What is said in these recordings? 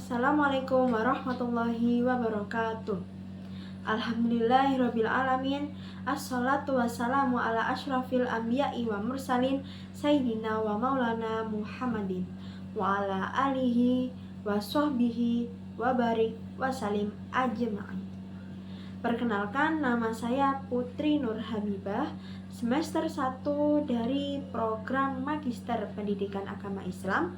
Assalamualaikum warahmatullahi wabarakatuh. Alhamdulillahirabbil alamin. Assalatu wassalamu ala asyrafil anbiya'i wa mursalin sayyidina wa maulana Muhammadin wa ala alihi wa sahbihi wa barik wa salim ajma'in. Perkenalkan, nama saya Putri Nur Habibah, semester 1 dari program Magister Pendidikan Agama Islam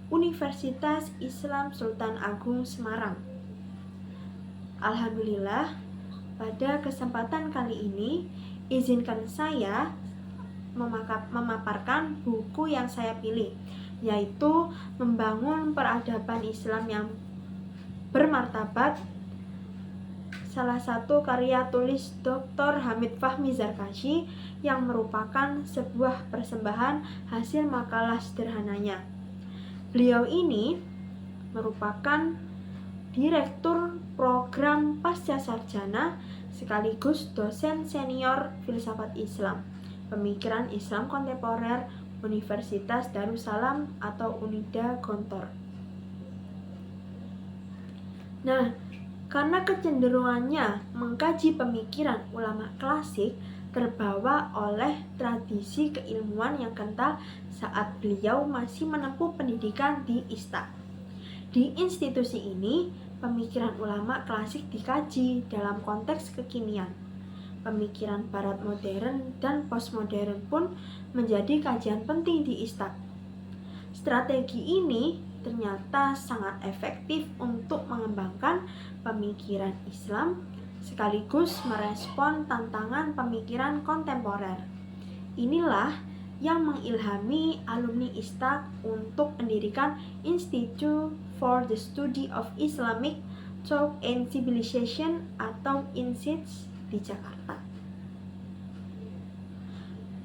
Universitas Islam Sultan Agung Semarang. Alhamdulillah, pada kesempatan kali ini izinkan saya memaparkan buku yang saya pilih, yaitu Membangun Peradaban Islam yang Bermartabat, salah satu karya tulis Dr. Hamid Fahmi Zarkashi yang merupakan sebuah persembahan hasil makalah sederhananya. Beliau ini merupakan Direktur Program Pasca Sarjana sekaligus dosen senior Filsafat Islam, Pemikiran Islam Kontemporer Universitas Darussalam atau Unida Gontor. Nah, karena kecenderungannya mengkaji pemikiran ulama klasik terbawa oleh tradisi keilmuan yang kental saat beliau masih menempuh pendidikan di ISTA. Di institusi ini, pemikiran ulama klasik dikaji dalam konteks kekinian. Pemikiran barat modern dan postmodern pun menjadi kajian penting di ISTA. Strategi ini ternyata sangat efektif untuk mengembangkan pemikiran Islam sekaligus merespon tantangan pemikiran kontemporer. Inilah yang mengilhami alumni ISTA untuk mendirikan Institute for the Study of Islamic Thought and Civilization atau INSITS di Jakarta.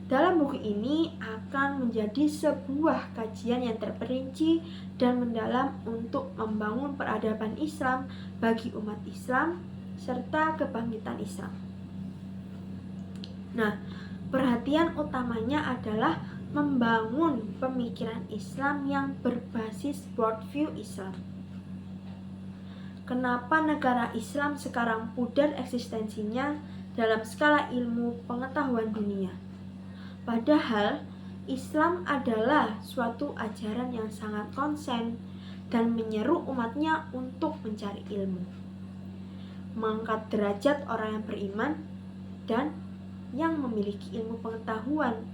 Dalam buku ini akan menjadi sebuah kajian yang terperinci dan mendalam untuk membangun peradaban Islam bagi umat Islam serta kebangkitan Islam. Nah, perhatian utamanya adalah membangun pemikiran Islam yang berbasis worldview Islam. Kenapa negara Islam sekarang pudar eksistensinya dalam skala ilmu pengetahuan dunia? Padahal Islam adalah suatu ajaran yang sangat konsen dan menyeru umatnya untuk mencari ilmu, mengangkat derajat orang yang beriman dan yang memiliki ilmu pengetahuan.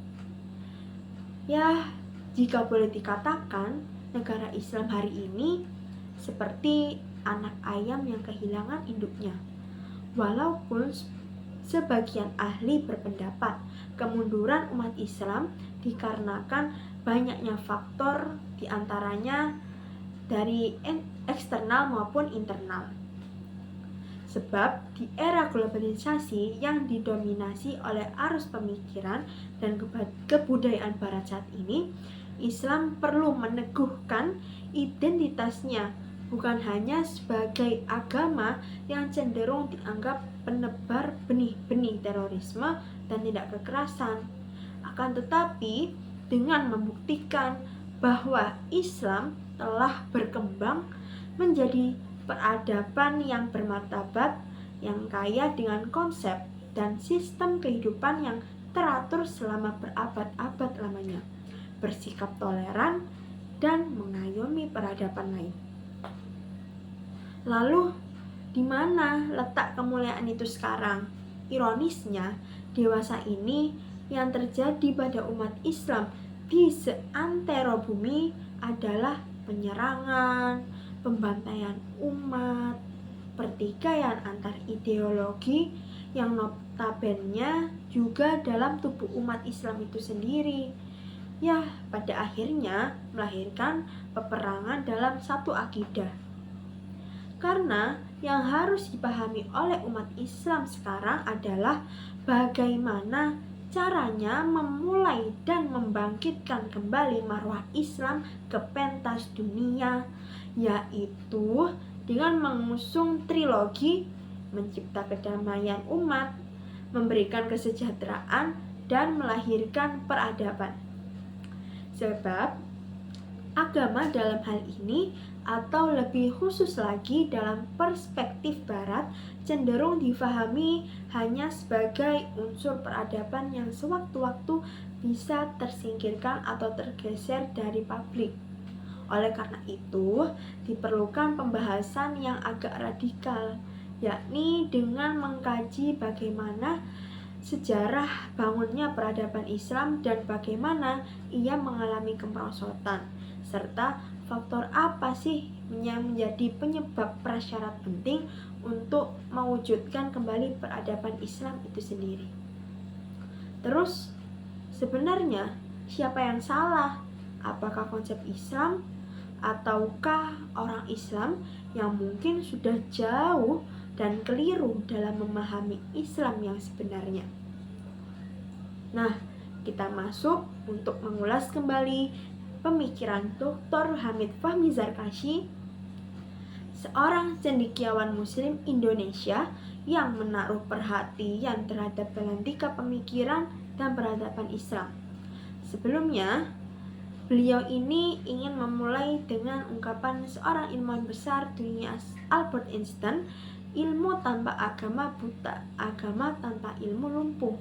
Ya, jika boleh dikatakan, negara Islam hari ini seperti anak ayam yang kehilangan induknya. Walaupun sebagian ahli berpendapat kemunduran umat Islam dikarenakan banyaknya faktor, diantaranya dari eksternal maupun internal. Sebab di era globalisasi yang didominasi oleh arus pemikiran dan kebudayaan barat saat ini, Islam perlu meneguhkan identitasnya bukan hanya sebagai agama yang cenderung dianggap penebar benih-benih terorisme dan tindak kekerasan, akan tetapi dengan membuktikan bahwa Islam telah berkembang menjadi peradaban yang bermartabat, yang kaya dengan konsep dan sistem kehidupan yang teratur selama berabad-abad lamanya, bersikap toleran dan mengayomi peradaban lain. Lalu, di mana letak kemuliaan itu sekarang? Ironisnya, dewasa ini yang terjadi pada umat Islam di seantero bumi adalah penyerangan, pembantaian umat, pertikaian antar ideologi yang notabene juga dalam tubuh umat Islam itu sendiri. Ya, pada akhirnya melahirkan peperangan dalam satu akidah. Karena yang harus dipahami oleh umat Islam sekarang adalah bagaimana caranya memulai dan membangkitkan kembali marwah Islam ke pentas dunia, yaitu dengan mengusung trilogi mencipta kedamaian umat, memberikan kesejahteraan, dan melahirkan peradaban. Sebab Agama dalam hal ini, atau lebih khusus lagi dalam perspektif Barat, cenderung difahami hanya sebagai unsur peradaban yang sewaktu-waktu bisa tersingkirkan atau tergeser dari publik. Oleh karena itu, diperlukan pembahasan yang agak radikal, yakni dengan mengkaji bagaimana sejarah bangunnya peradaban Islam dan bagaimana ia mengalami kemerosotan, serta faktor apa sih yang menjadi penyebab prasyarat penting untuk mewujudkan kembali peradaban Islam itu sendiri. Terus, sebenarnya siapa yang salah? Apakah konsep Islam ataukah orang Islam yang mungkin sudah jauh dan keliru dalam memahami Islam yang sebenarnya? Nah, kita masuk untuk mengulas kembali pemikiran Dr. Hamid Fahmi Zarkashi, seorang cendekiawan Muslim Indonesia yang menaruh perhatian terhadap belantika pemikiran dan peradaban Islam. Sebelumnya, beliau ini ingin memulai dengan ungkapan seorang ilmuwan besar dunia Albert Einstein, ilmu tanpa agama buta, agama tanpa ilmu lumpuh.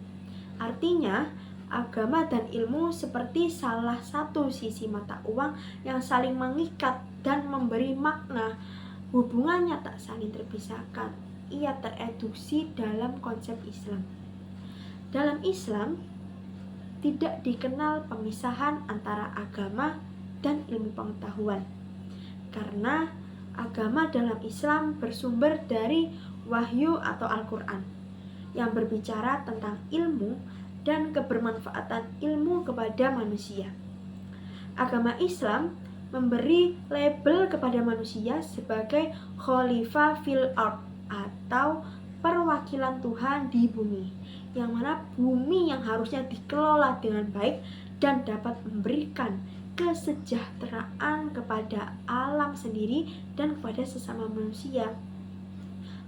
Artinya, agama dan ilmu seperti salah satu sisi mata uang yang saling mengikat dan memberi makna. Hubungannya tak saling terpisahkan. Ia tereduksi dalam konsep Islam. Dalam Islam, tidak dikenal pemisahan antara agama dan ilmu pengetahuan, karena agama dalam Islam bersumber dari wahyu atau Al-Quran yang berbicara tentang ilmu dan kebermanfaatan ilmu kepada manusia. Agama Islam memberi label kepada manusia sebagai khalifah fil ard atau perwakilan Tuhan di bumi, yang mana bumi yang harusnya dikelola dengan baik dan dapat memberikan kesejahteraan kepada alam sendiri dan kepada sesama manusia.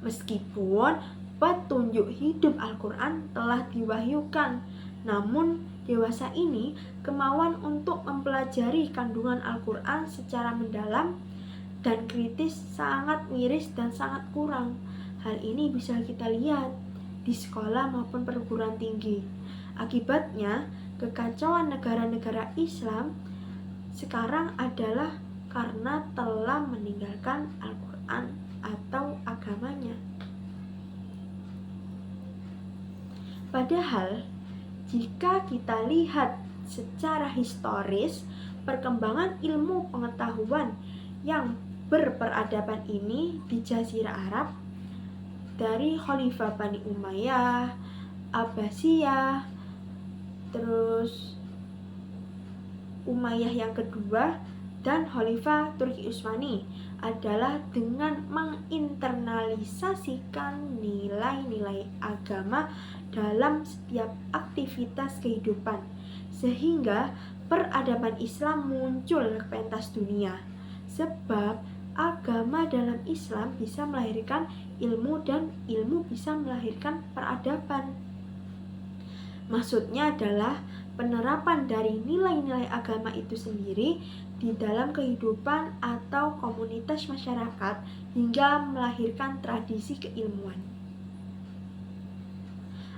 Meskipun petunjuk hidup Al-Quran telah diwahyukan, namun dewasa ini kemauan untuk mempelajari kandungan Al-Quran secara mendalam dan kritis sangat miris dan sangat kurang. Hal ini bisa kita lihat di sekolah maupun perguruan tinggi. Akibatnya, kekacauan negara-negara Islam sekarang adalah karena telah meninggalkan Al-Quran atau agamanya. Padahal, jika kita lihat secara historis, perkembangan ilmu pengetahuan yang berperadaban ini di Jazirah Arab dari Khalifah Bani Umayyah, Abbasiyah, terus Umayyah yang kedua, dan Khalifah Turki Utsmani adalah dengan menginternalisasikan nilai-nilai agama dalam setiap aktivitas kehidupan, sehingga peradaban Islam muncul ke pentas dunia. Sebab agama dalam Islam bisa melahirkan ilmu dan ilmu bisa melahirkan peradaban. Maksudnya adalah penerapan dari nilai-nilai agama itu sendiri di dalam kehidupan atau komunitas masyarakat hingga melahirkan tradisi keilmuan.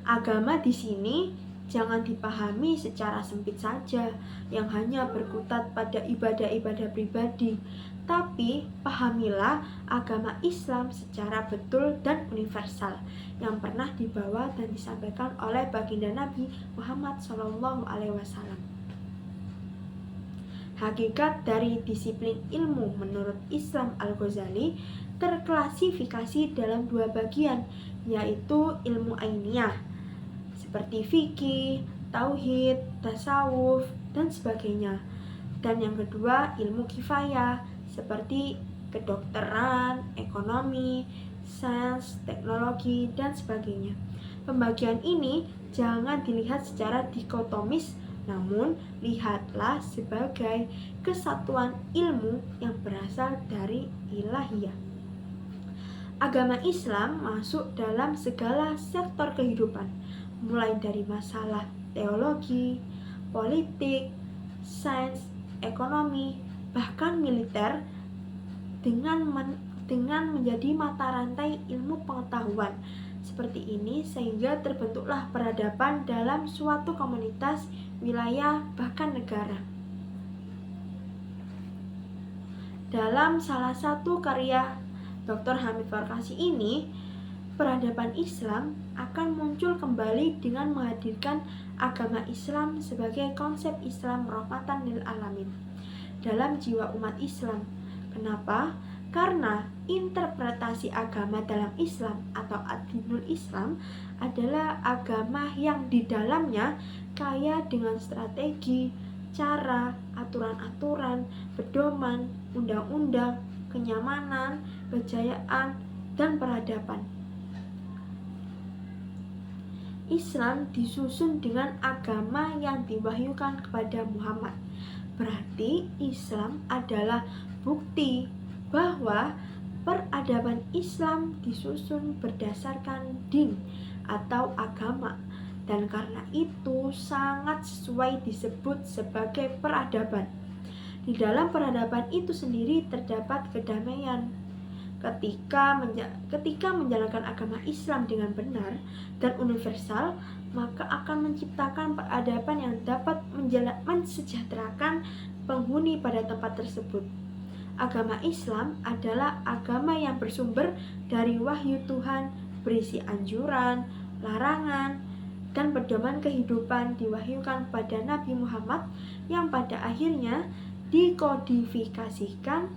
Agama di sini jangan dipahami secara sempit saja, yang hanya berkutat pada ibadah-ibadah pribadi, tapi pahamilah agama Islam secara betul dan universal yang pernah dibawa dan disampaikan oleh baginda Nabi Muhammad SAW. Hakikat dari disiplin ilmu menurut Islam Al-Ghazali terklasifikasi dalam dua bagian, yaitu ilmu ainiyah seperti fikih, tauhid, tasawuf, dan sebagainya. Dan yang kedua, ilmu kifayah seperti kedokteran, ekonomi, sains, teknologi, dan sebagainya. Pembagian ini jangan dilihat secara dikotomis, namun lihatlah sebagai kesatuan ilmu yang berasal dari ilahiyah. Agama Islam masuk dalam segala sektor kehidupan, mulai dari masalah teologi, politik, sains, ekonomi, bahkan militer, dengan menjadi mata rantai ilmu pengetahuan seperti ini, sehingga terbentuklah peradaban dalam suatu komunitas, wilayah, bahkan negara. Dalam salah satu karya Dr. Hamid Farkasi ini, peradaban Islam akan muncul kembali dengan menghadirkan agama Islam sebagai konsep Islam rahmatan lil alamin dalam jiwa umat Islam. Kenapa? Karena interpretasi agama dalam Islam atau ad-dinul Islam adalah agama yang di dalamnya kaya dengan strategi, cara, aturan-aturan, pedoman, undang-undang, kenyamanan, kejayaan, dan peradaban. Islam disusun dengan agama yang diwahyukan kepada Muhammad. Berarti Islam adalah bukti bahwa peradaban Islam disusun berdasarkan din atau agama, dan karena itu sangat sesuai disebut sebagai peradaban. Di dalam peradaban itu sendiri terdapat kedamaian. Ketika menjalankan agama Islam dengan benar dan universal, maka akan menciptakan peradaban yang dapat mensejahterakan penghuni pada tempat tersebut. Agama Islam adalah agama yang bersumber dari wahyu Tuhan, berisi anjuran, larangan, dan pedoman kehidupan diwahyukan pada Nabi Muhammad yang pada akhirnya dikodifikasikan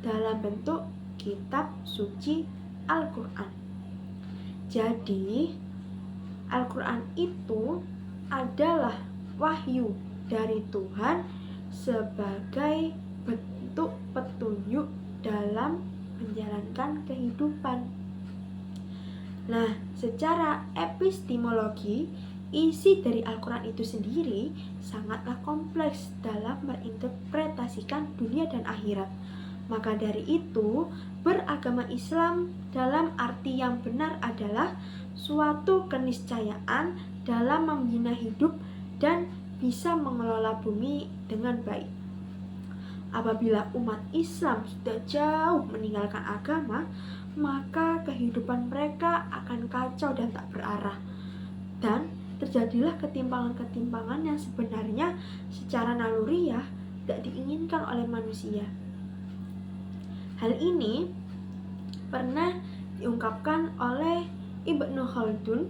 dalam bentuk kitab suci Al-Quran. Jadi, Al-Quran itu adalah wahyu dari Tuhan sebagai bentuk petunjuk dalam menjalankan kehidupan. Nah, secara epistemologi, isi dari Al-Quran itu sendiri sangatlah kompleks dalam menginterpretasikan dunia dan akhirat. Maka dari itu, beragama Islam dalam arti yang benar adalah suatu keniscayaan dalam membina hidup dan bisa mengelola bumi dengan baik. Apabila umat Islam sudah jauh meninggalkan agama, maka kehidupan mereka akan kacau dan tak berarah. Dan terjadilah ketimpangan-ketimpangan yang sebenarnya secara naluriah tidak diinginkan oleh manusia. Hal ini pernah diungkapkan oleh Ibnu Khaldun,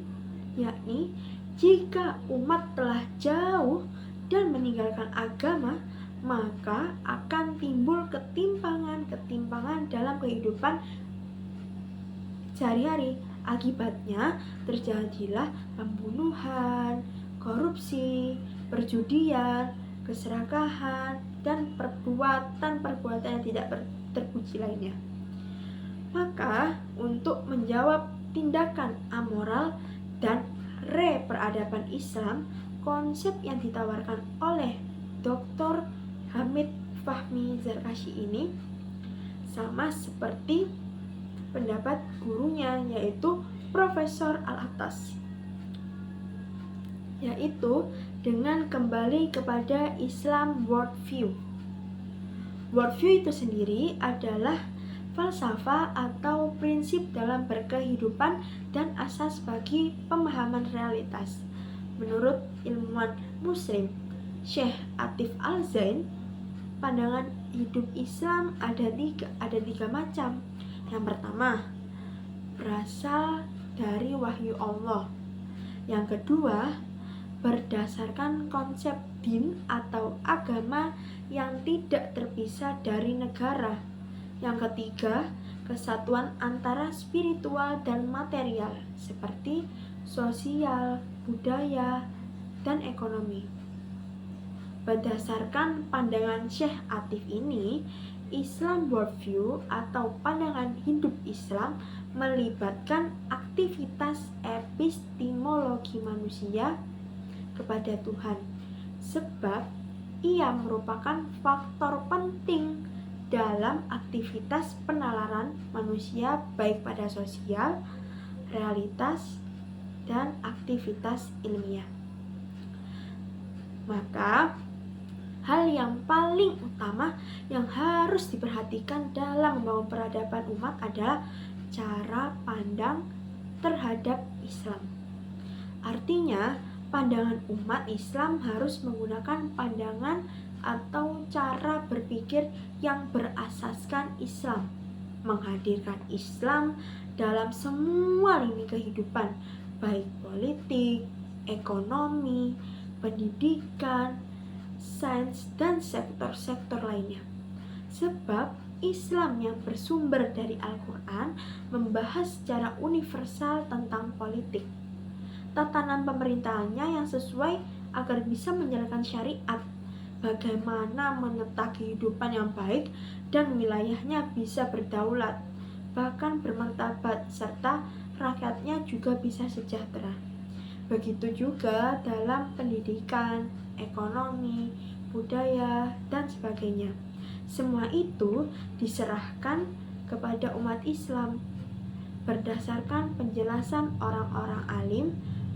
yakni jika umat telah jauh dan meninggalkan agama, maka akan timbul ketimpangan-ketimpangan dalam kehidupan sehari-hari. Akibatnya terjadilah pembunuhan, korupsi, perjudian, keserakahan, dan perbuatan-perbuatan yang tidak terpuji lainnya. Maka untuk menjawab tindakan amoral dan re-peradaban Islam, konsep yang ditawarkan oleh Dr. Hamid Fahmi Zarkashi ini sama seperti pendapat gurunya, yaitu Profesor Al-Attas, yaitu dengan kembali kepada Islam worldview. Worldview itu sendiri adalah falsafah atau prinsip dalam berkehidupan dan asas bagi pemahaman realitas. Menurut ilmuwan Muslim Syekh Atif Al-Zain, pandangan hidup Islam ada tiga macam. Yang pertama, berasal dari wahyu Allah. Yang kedua, berdasarkan konsep din atau agama yang tidak terpisah dari negara. Yang ketiga, kesatuan antara spiritual dan material seperti sosial, budaya, dan ekonomi. Berdasarkan pandangan Syekh Atif ini, Islam worldview atau pandangan hidup Islam melibatkan aktivitas epistemologi manusia kepada Tuhan, sebab ia merupakan faktor penting dalam aktivitas penalaran manusia baik pada sosial, realitas, dan aktivitas ilmiah. Maka hal yang paling utama yang harus diperhatikan dalam membangun peradaban umat adalah cara pandang terhadap Islam. Artinya, pandangan umat Islam harus menggunakan pandangan atau cara berpikir yang berasaskan Islam, menghadirkan Islam dalam semua lini kehidupan, baik politik, ekonomi, pendidikan, sains, dan sektor-sektor lainnya. Sebab Islam yang bersumber dari Al-Quran membahas secara universal tentang politik, tatanan pemerintahannya yang sesuai agar bisa menjalankan syariat, bagaimana menata kehidupan yang baik dan wilayahnya bisa berdaulat, bahkan bermartabat, serta rakyatnya juga bisa sejahtera. Begitu juga dalam pendidikan, ekonomi, budaya, dan sebagainya. Semua itu diserahkan kepada umat Islam berdasarkan penjelasan orang-orang alim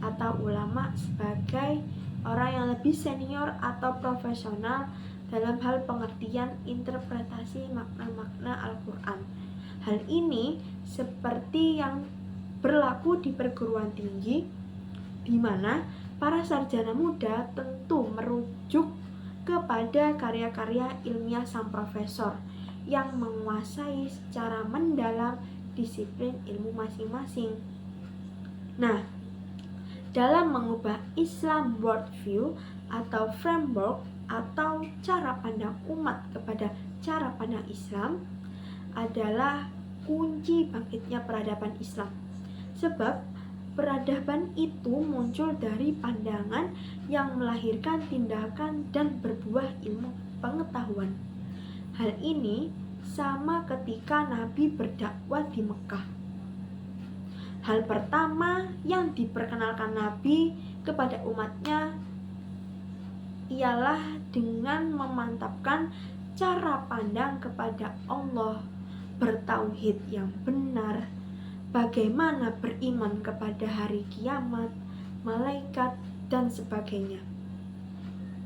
atau ulama sebagai orang yang lebih senior atau profesional dalam hal pengertian interpretasi makna-makna Al-Quran. Hal ini seperti yang berlaku di perguruan tinggi, di mana para sarjana muda tentu merujuk kepada karya-karya ilmiah sang profesor yang menguasai secara mendalam disiplin ilmu masing-masing. Nah, dalam mengubah Islam worldview atau framework atau cara pandang umat kepada cara pandang Islam adalah kunci bangkitnya peradaban Islam. Sebab peradaban itu muncul dari pandangan yang melahirkan tindakan dan berbuah ilmu pengetahuan. Hal ini sama ketika Nabi berdakwah di Mekah. Hal pertama yang diperkenalkan Nabi kepada umatnya ialah dengan memantapkan cara pandang kepada Allah, bertauhid yang benar, bagaimana beriman kepada hari kiamat, malaikat, dan sebagainya.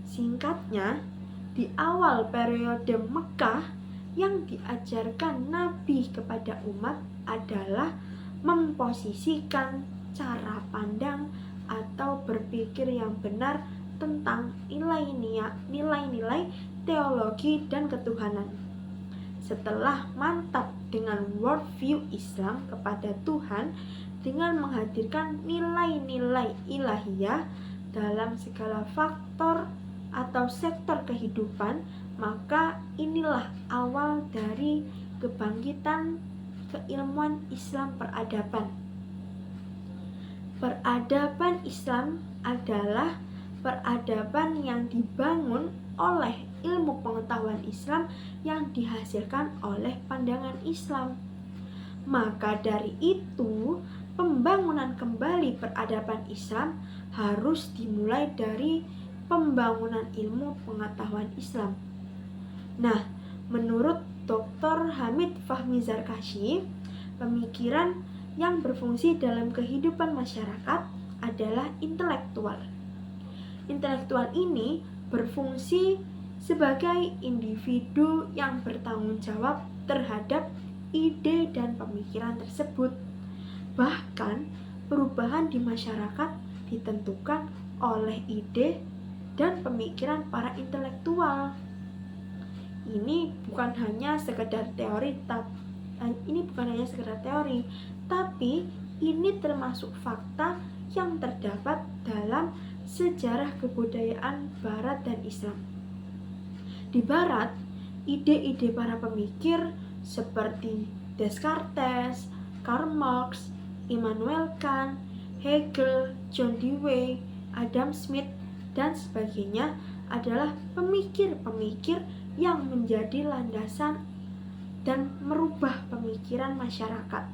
Singkatnya, di awal periode Mekah yang diajarkan Nabi kepada umat adalah memposisikan cara pandang atau berpikir yang benar tentang nilai-nilai teologi dan ketuhanan. Setelah mantap dengan worldview Islam kepada Tuhan dengan menghadirkan nilai-nilai ilahiyah dalam segala faktor atau sektor kehidupan, maka inilah awal dari kebangkitan keilmuan Islam peradaban. Peradaban Islam adalah peradaban yang dibangun oleh ilmu pengetahuan Islam yang dihasilkan oleh pandangan Islam. Maka dari itu, pembangunan kembali peradaban Islam harus dimulai dari pembangunan ilmu pengetahuan Islam. Nah, menurut Dr. Hamid Fahmi Zarkashi, pemikiran yang berfungsi dalam kehidupan masyarakat adalah intelektual. Intelektual ini berfungsi sebagai individu yang bertanggung jawab terhadap ide dan pemikiran tersebut. Bahkan, perubahan di masyarakat ditentukan oleh ide dan pemikiran para intelektual. Ini bukan hanya sekedar teori, tapi ini termasuk fakta yang terdapat dalam sejarah kebudayaan Barat dan Islam. Di Barat, ide-ide para pemikir seperti Descartes, Karl Marx, Immanuel Kant, Hegel, John Dewey, Adam Smith, dan sebagainya adalah pemikir-pemikir yang menjadi landasan dan merubah pemikiran masyarakat.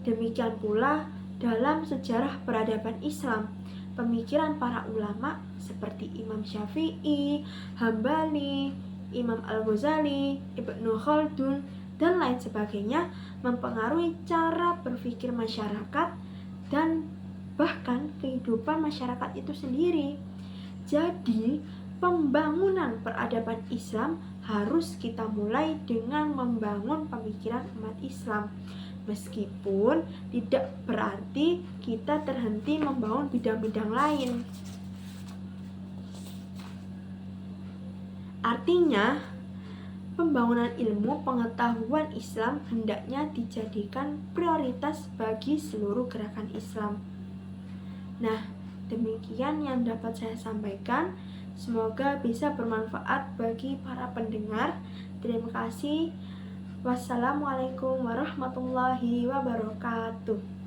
Demikian pula dalam sejarah peradaban Islam, pemikiran para ulama seperti Imam Syafi'i, Hambali, Imam Al-Ghazali, Ibnu Khaldun, dan lain sebagainya mempengaruhi cara berpikir masyarakat dan bahkan kehidupan masyarakat itu sendiri. Jadi, pembangunan peradaban Islam harus kita mulai dengan membangun pemikiran umat Islam. Meskipun tidak berarti kita terhenti membangun bidang-bidang lain. Artinya, pembangunan ilmu pengetahuan Islam hendaknya dijadikan prioritas bagi seluruh gerakan Islam. Nah, demikian yang dapat saya sampaikan. Semoga bisa bermanfaat bagi para pendengar. Terima kasih. Wassalamualaikum warahmatullahi wabarakatuh.